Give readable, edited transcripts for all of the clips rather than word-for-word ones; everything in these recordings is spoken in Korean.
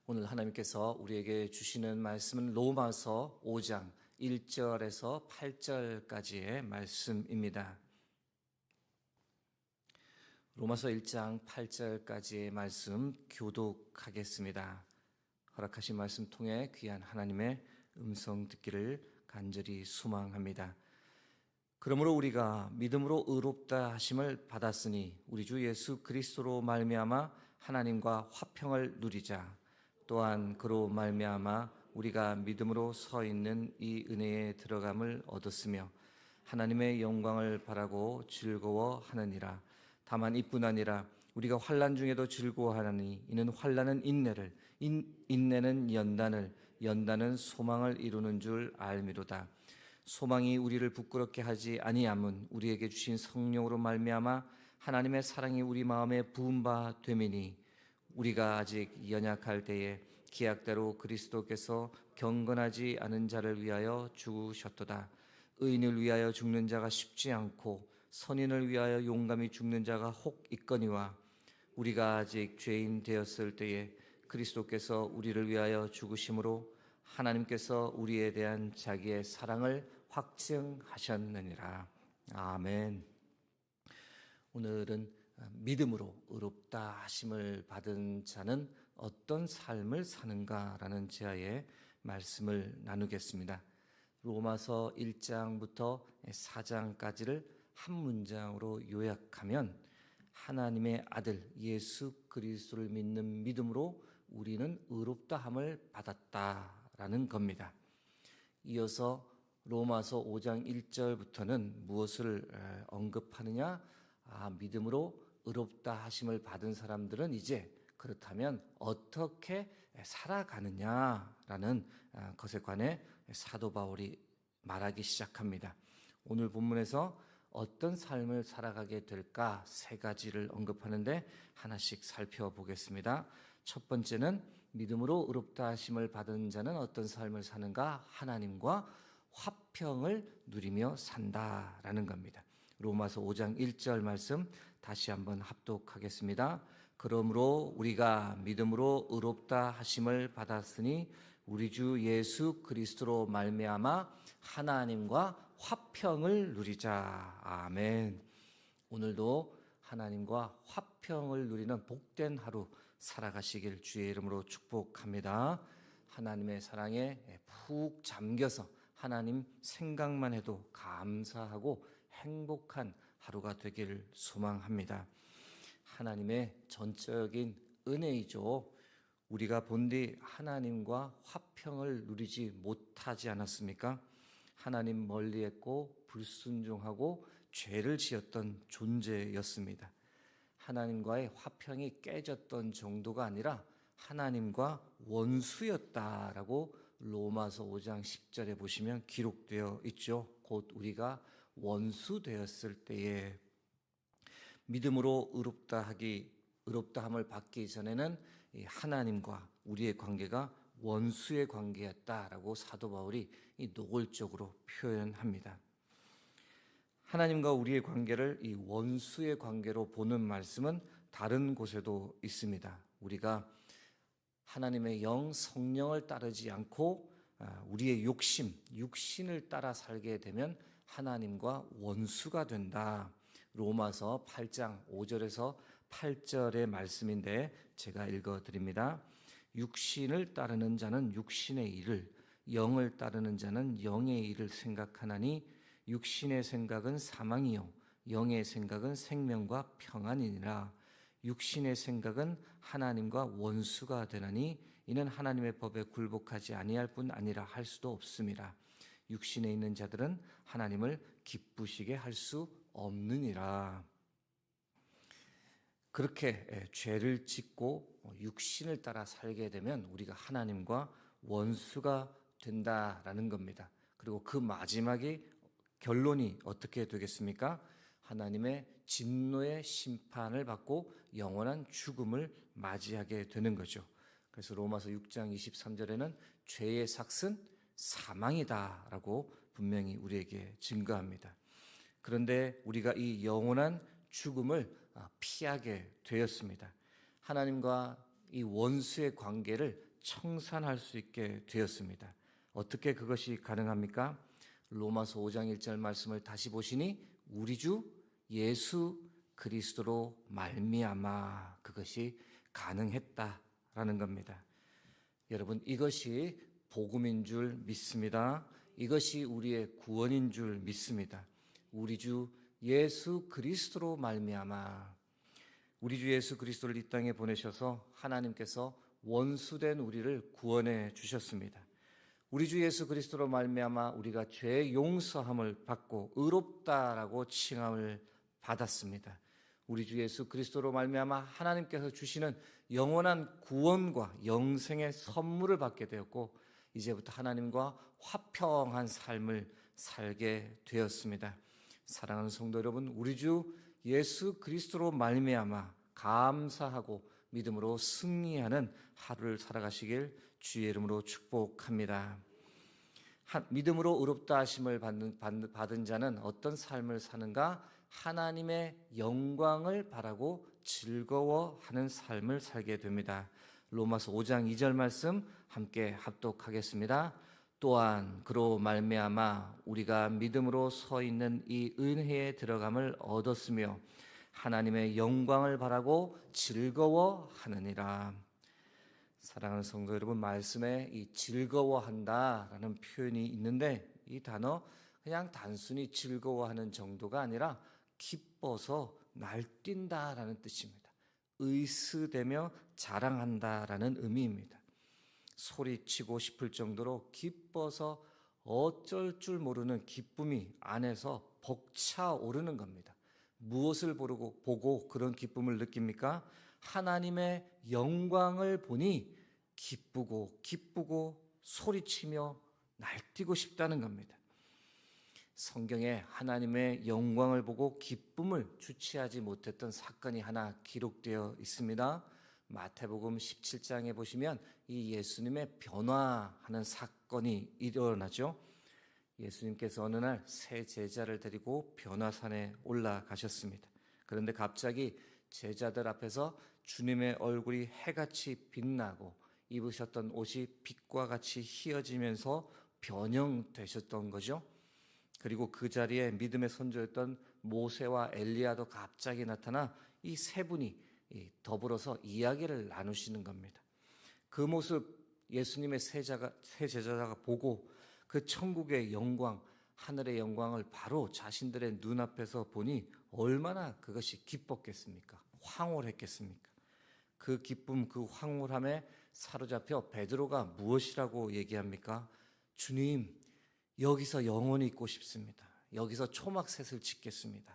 오늘 하나님께서 우리에게 주시는 말씀은 로마서 5장 1절에서 8절까지의 말씀입니다. 로마서 1장 8절까지의 말씀 교독하겠습니다. 허락하신 말씀 통해 귀한 하나님의 음성 듣기를 간절히 소망합니다. 그러므로 우리가 믿음으로 의롭다 하심을 받았으니 우리 주 예수 그리스도로 말미암아 하나님과 화평을 누리자. 또한 그로 말미암아 우리가 믿음으로 서 있는 이 은혜에 들어감을 얻었으며 하나님의 영광을 바라고 즐거워하느니라. 다만 이뿐 아니라 우리가 환난 중에도 즐거워하나니 이는 환난은 인내를, 인내는 연단을, 연단은 소망을 이루는 줄 알미로다. 소망이 우리를 부끄럽게 하지 아니함은 우리에게 주신 성령으로 말미암아 하나님의 사랑이 우리 마음에 부은 바 됨이니 우리가 아직 연약할 때에 기약대로 그리스도께서 경건하지 않은 자를 위하여 죽으셨도다. 의인을 위하여 죽는 자가 쉽지 않고 선인을 위하여 용감히 죽는 자가 혹 있거니와 우리가 아직 죄인 되었을 때에 그리스도께서 우리를 위하여 죽으심으로 하나님께서 우리에 대한 자기의 사랑을 확증하셨느니라. 아멘. 오늘은 믿음으로 의롭다 하심을 받은 자는 어떤 삶을 사는가라는 제아의 말씀을 나누겠습니다. 로마서 1장부터 4장까지를 한 문장으로 요약하면 하나님의 아들 예수 그리스도를 믿는 믿음으로 우리는 의롭다함을 받았다라는 겁니다. 이어서 로마서 5장 1절부터는 무엇을 언급하느냐? 믿음으로 의롭다 하심을 받은 사람들은 이제 그렇다면 어떻게 살아가느냐라는 것에 관해 사도 바울이 말하기 시작합니다. 오늘 본문에서 어떤 삶을 살아가게 될까 세 가지를 언급하는데 하나씩 살펴보겠습니다. 첫 번째는 믿음으로 의롭다 하심을 받은 자는 어떤 삶을 사는가? 하나님과 화평을 누리며 산다라는 겁니다. 로마서 5장 1절 말씀 다시 한번 합독하겠습니다. 그러므로 우리가 믿음으로 의롭다 하심을 받았으니 우리 주 예수 그리스도로 말미암아 하나님과 화평을 누리자. 아멘. 오늘도 하나님과 화평을 누리는 복된 하루 살아가시길 주의 이름으로 축복합니다. 하나님의 사랑에 푹 잠겨서 하나님 생각만 해도 감사하고 행복한 하루가 되기를 소망합니다. 하나님의 전적인 은혜이죠. 우리가 본디 하나님과 화평을 누리지 못하지 않았습니까? 하나님 멀리했고 불순종하고 죄를 지었던 존재였습니다. 하나님과의 화평이 깨졌던 정도가 아니라 하나님과 원수였다라고 로마서 5장 10절에 보시면 기록되어 있죠. 곧 우리가 원수 되었을 때에 믿음으로 의롭다함을 받기 전에는 하나님과 우리의 관계가 원수의 관계였다라고 사도 바울이 노골적으로 표현합니다. 하나님과 우리의 관계를 이 원수의 관계로 보는 말씀은 다른 곳에도 있습니다. 우리가 하나님의 영 성령을 따르지 않고 우리의 육신을 따라 살게 되면 하나님과 원수가 된다. 로마서 8장 5절에서 8절의 말씀인데 제가 읽어드립니다. 육신을 따르는 자는 육신의 일을, 영을 따르는 자는 영의 일을 생각하나니 육신의 생각은 사망이요 영의 생각은 생명과 평안이니라. 육신의 생각은 하나님과 원수가 되나니 이는 하나님의 법에 굴복하지 아니할 뿐 아니라 할 수도 없음이라. 육신에 있는 자들은 하나님을 기쁘시게 할 수 없느니라. 그렇게 죄를 짓고 육신을 따라 살게 되면 우리가 하나님과 원수가 된다라는 겁니다. 그리고 그 마지막에 결론이 어떻게 되겠습니까? 하나님의 진노의 심판을 받고 영원한 죽음을 맞이하게 되는 거죠. 그래서 로마서 6장 23절에는 죄의 삭은 사망이다라고 분명히 우리에게 증거합니다. 그런데 우리가 이 영원한 죽음을 피하게 되었습니다. 하나님과 이 원수의 관계를 청산할 수 있게 되었습니다. 어떻게 그것이 가능합니까? 로마서 5장 1절 말씀을 다시 보시니 우리 주 예수 그리스도로 말미암아 그것이 가능했다라는 겁니다. 여러분, 이것이 복음인 줄 믿습니다. 이것이 우리의 구원인 줄 믿습니다. 우리 주 예수 그리스도로 말미암아, 우리 주 예수 그리스도를 이 땅에 보내셔서 하나님께서 원수된 우리를 구원해 주셨습니다. 우리 주 예수 그리스도로 말미암아 우리가 죄의 용서함을 받고 의롭다라고 칭함을 받았습니다. 우리 주 예수 그리스도로 말미암아 하나님께서 주시는 영원한 구원과 영생의 선물을 받게 되었고, 이제부터 하나님과 화평한 삶을 살게 되었습니다. 사랑하는 성도 여러분, 우리 주 예수 그리스도로 말미암아 감사하고 믿음으로 승리하는 하루를 살아가시길 주의 이름으로 축복합니다. 믿음으로 의롭다 하심을 받은 자는 어떤 삶을 사는가? 하나님의 영광을 바라고 즐거워하는 삶을 살게 됩니다. 로마서 5장 2절 말씀 함께 합독하겠습니다. 또한 그로 말미암아 우리가 믿음으로 서 있는 이 은혜에 들어감을 얻었으며 하나님의 영광을 바라고 즐거워하느니라. 사랑하는 성도 여러분, 말씀에 이 즐거워한다라는 표현이 있는데, 이 단어 그냥 단순히 즐거워하는 정도가 아니라 기뻐서 날뛴다라는 뜻입니다. 의스대며 자랑한다라는 의미입니다. 소리치고 싶을 정도로 기뻐서 어쩔 줄 모르는 기쁨이 안에서 벅차오르는 겁니다. 무엇을 보고 그런 기쁨을 느낍니까? 하나님의 영광을 보니 기쁘고 소리치며 날뛰고 싶다는 겁니다. 성경에 하나님의 영광을 보고 기쁨을 주체하지 못했던 사건이 하나 기록되어 있습니다. 마태복음 17장에 보시면 이 예수님의 변화하는 사건이 일어나죠. 예수님께서 어느 날 세 제자를 데리고 변화산에 올라가셨습니다. 그런데 갑자기 제자들 앞에서 주님의 얼굴이 해같이 빛나고 입으셨던 옷이 빛과 같이 희어지면서 변형되셨던 거죠. 그리고 그 자리에 믿음의 선조였던 모세와 엘리야도 갑자기 나타나 이 세 분이 더불어서 이야기를 나누시는 겁니다. 그 모습 예수님의 세 제자가 보고 그 천국의 영광, 하늘의 영광을 바로 자신들의 눈앞에서 보니 얼마나 그것이 기뻤겠습니까? 황홀했겠습니까? 그 기쁨, 그 황홀함에 사로잡혀 베드로가 무엇이라고 얘기합니까? 주님, 여기서 영원히 있고 싶습니다. 여기서 초막셋을 짓겠습니다.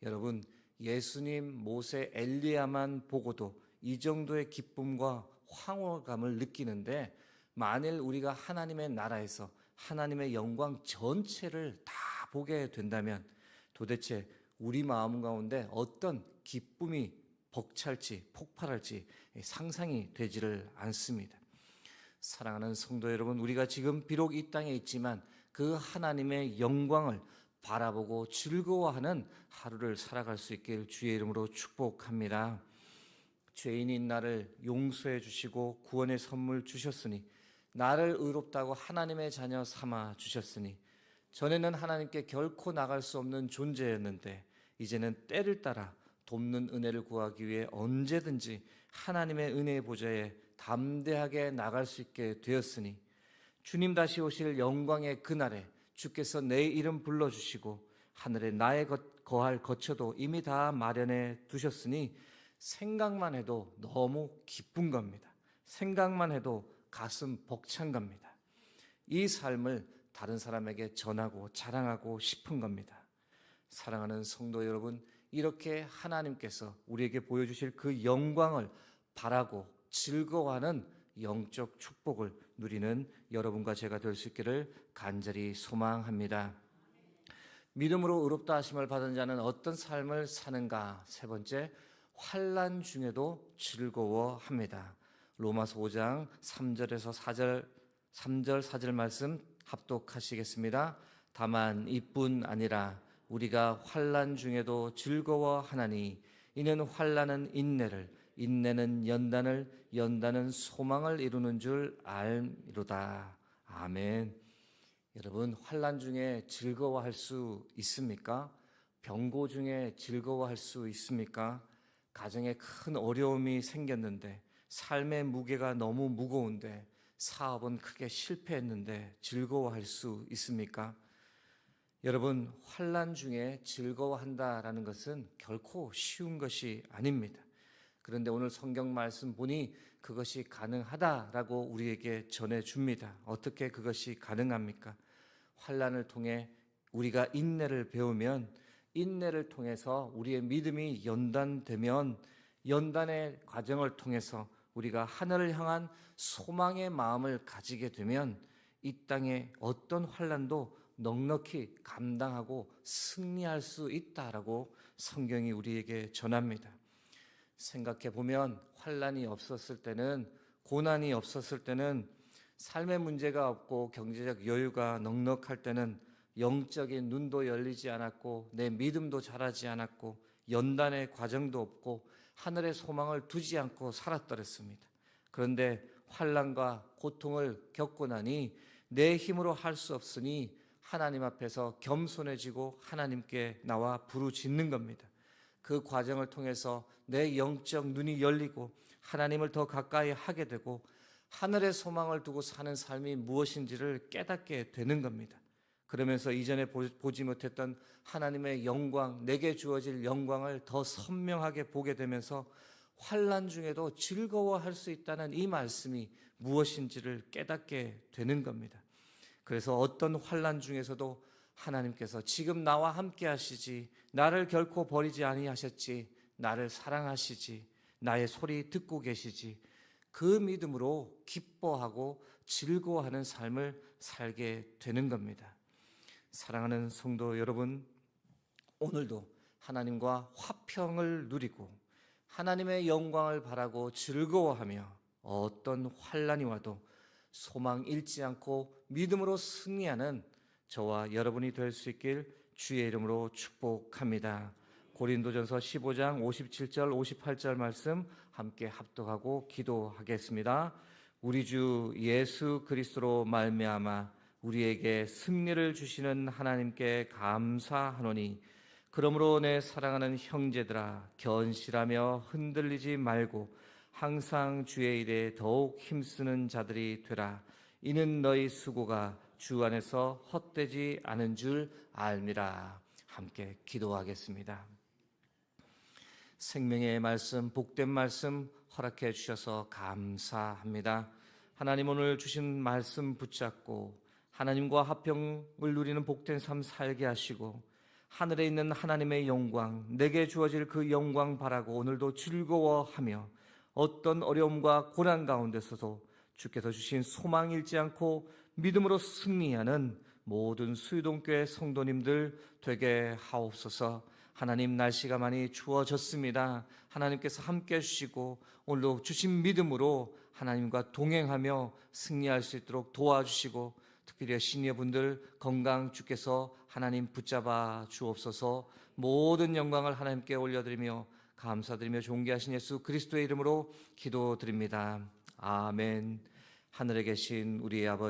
여러분, 예수님, 모세, 엘리야만 보고도 이 정도의 기쁨과 황홀감을 느끼는데, 만일 우리가 하나님의 나라에서 하나님의 영광 전체를 다 보게 된다면 도대체 우리 마음 가운데 어떤 기쁨이 벅찰지 폭발할지 상상이 되지를 않습니다. 사랑하는 성도 여러분, 우리가 지금 비록 이 땅에 있지만 그 하나님의 영광을 바라보고 즐거워하는 하루를 살아갈 수 있길 주의 이름으로 축복합니다. 죄인인 나를 용서해 주시고 구원의 선물 주셨으니, 나를 의롭다고 하나님의 자녀 삼아 주셨으니, 전에는 하나님께 결코 나갈 수 없는 존재였는데 이제는 때를 따라 돕는 은혜를 구하기 위해 언제든지 하나님의 은혜의 보좌에 담대하게 나갈 수 있게 되었으니, 주님 다시 오실 영광의 그날에 주께서 내 이름 불러주시고 하늘에 나의 거할 거처도 이미 다 마련해 두셨으니 생각만 해도 너무 기쁜 겁니다. 생각만 해도 가슴 벅찬 겁니다. 이 삶을 다른 사람에게 전하고 자랑하고 싶은 겁니다. 사랑하는 성도 여러분, 이렇게 하나님께서 우리에게 보여주실 그 영광을 바라고 즐거워하는 영적 축복을 누리는 여러분과 제가 될 수 있기를 간절히 소망합니다. 믿음으로 의롭다 하심을 받은 자는 어떤 삶을 사는가? 세 번째, 환난 중에도 즐거워합니다. 로마서 5장 3절에서 4절 말씀 합독하시겠습니다. 다만 이뿐 아니라 우리가 환난 중에도 즐거워하나니 이는 환난은 인내를, 인내는 연단을, 연단은 소망을 이루는 줄 알미로다. 아멘. 여러분, 환난 중에 즐거워할 수 있습니까? 병고 중에 즐거워할 수 있습니까? 가정에 큰 어려움이 생겼는데, 삶의 무게가 너무 무거운데, 사업은 크게 실패했는데 즐거워할 수 있습니까? 여러분, 환난 중에 즐거워한다라는 것은 결코 쉬운 것이 아닙니다. 그런데 오늘 성경 말씀 보니 그것이 가능하다라고 우리에게 전해줍니다. 어떻게 그것이 가능합니까? 환난을 통해 우리가 인내를 배우면, 인내를 통해서 우리의 믿음이 연단되면, 연단의 과정을 통해서 우리가 하늘을 향한 소망의 마음을 가지게 되면 이 땅의 어떤 환난도 넉넉히 감당하고 승리할 수 있다라고 성경이 우리에게 전합니다. 생각해 보면 환난이 없었을 때는, 고난이 없었을 때는, 삶의 문제가 없고 경제적 여유가 넉넉할 때는 영적인 눈도 열리지 않았고 내 믿음도 자라지 않았고 연단의 과정도 없고 하늘의 소망을 두지 않고 살았더랬습니다. 그런데 환난과 고통을 겪고 나니 내 힘으로 할 수 없으니 하나님 앞에서 겸손해지고 하나님께 나와 부르짖는 겁니다. 그 과정을 통해서 내 영적 눈이 열리고 하나님을 더 가까이 하게 되고 하늘의 소망을 두고 사는 삶이 무엇인지를 깨닫게 되는 겁니다. 그러면서 이전에 보지 못했던 하나님의 영광, 내게 주어질 영광을 더 선명하게 보게 되면서 환난 중에도 즐거워할 수 있다는 이 말씀이 무엇인지를 깨닫게 되는 겁니다. 그래서 어떤 환난 중에서도 하나님께서 지금 나와 함께 하시지, 나를 결코 버리지 아니하셨지, 나를 사랑하시지, 나의 소리 듣고 계시지, 그 믿음으로 기뻐하고 즐거워하는 삶을 살게 되는 겁니다. 사랑하는 성도 여러분, 오늘도 하나님과 화평을 누리고 하나님의 영광을 바라고 즐거워하며 어떤 환난이 와도 소망 잃지 않고 믿음으로 승리하는 저와 여러분이 될 수 있길 주의 이름으로 축복합니다. 고린도전서 15장 57절 58절 말씀 함께 합독하고 기도하겠습니다. 우리 주 예수 그리스도로 말미암아 우리에게 승리를 주시는 하나님께 감사하노니, 그러므로 내 사랑하는 형제들아, 견실하며 흔들리지 말고 항상 주의 일에 더욱 힘쓰는 자들이 되라. 이는 너희 수고가 주 안에서 헛되지 않은 줄 알미라. 함께 기도하겠습니다. 생명의 말씀, 복된 말씀 허락해 주셔서 감사합니다. 하나님, 오늘 주신 말씀 붙잡고 하나님과 화평을 누리는 복된 삶 살게 하시고 하늘에 있는 하나님의 영광, 내게 주어질 그 영광 바라고 오늘도 즐거워하며 어떤 어려움과 고난 가운데서도 주께서 주신 소망 잃지 않고 믿음으로 승리하는 모든 수유동교회 성도님들 되게 하옵소서. 하나님, 날씨가 많이 추워졌습니다. 하나님께서 함께 해주시고 오늘도 주신 믿음으로 하나님과 동행하며 승리할 수 있도록 도와주시고, 특별히 시니어분들 건강 주께서 하나님 붙잡아 주옵소서. 모든 영광을 하나님께 올려드리며 감사드리며 존귀하신 예수 그리스도의 이름으로 기도드립니다. 아멘. 하늘에 계신 우리의 아버지,